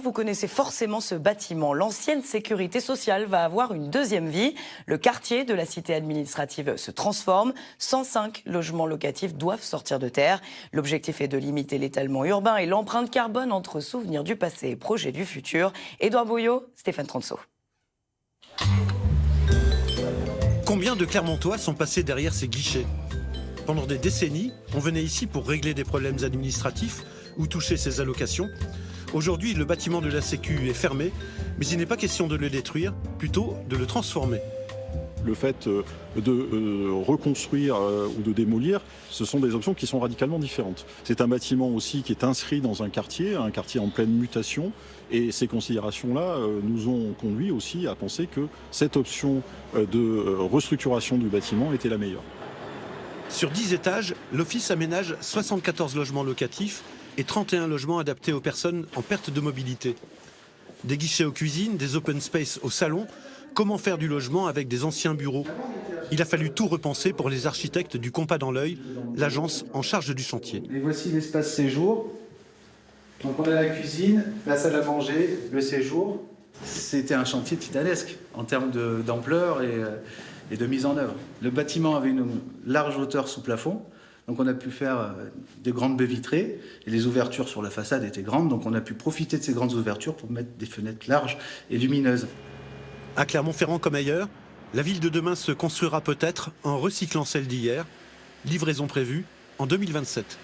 Vous connaissez forcément ce bâtiment. L'ancienne sécurité sociale va avoir une deuxième vie. Le quartier de la cité administrative se transforme. 105 logements locatifs doivent sortir de terre. L'objectif est de limiter l'étalement urbain et l'empreinte carbone entre souvenirs du passé et projets du futur. Édouard Bouillot, Stéphane Tronceau. Combien de Clermontois sont passés derrière ces guichets? Pendant des décennies, on venait ici pour régler des problèmes administratifs ou toucher ses allocations. Aujourd'hui, le bâtiment de la Sécu est fermé, mais il n'est pas question de le détruire, plutôt de le transformer. Le fait de reconstruire ou de démolir, ce sont des options qui sont radicalement différentes. C'est un bâtiment aussi qui est inscrit dans un quartier en pleine mutation. Et ces considérations-là nous ont conduit aussi à penser que cette option de restructuration du bâtiment était la meilleure. Sur 10 étages, l'office aménage 74 logements locatifs et 31 logements adaptés aux personnes en perte de mobilité. Des guichets aux cuisines, des open space au salon. Comment faire du logement avec des anciens bureaux? Il a fallu tout repenser pour les architectes du Compas dans l'œil, l'agence en charge du chantier. Et voici l'espace séjour. Donc on a la cuisine, la salle à manger, le séjour. C'était un chantier titanesque en termes d'ampleur et de mise en œuvre. Le bâtiment avait une large hauteur sous plafond. Donc on a pu faire des grandes baies vitrées et les ouvertures sur la façade étaient grandes. Donc on a pu profiter de ces grandes ouvertures pour mettre des fenêtres larges et lumineuses. À Clermont-Ferrand comme ailleurs, la ville de demain se construira peut-être en recyclant celle d'hier. Livraison prévue en 2027.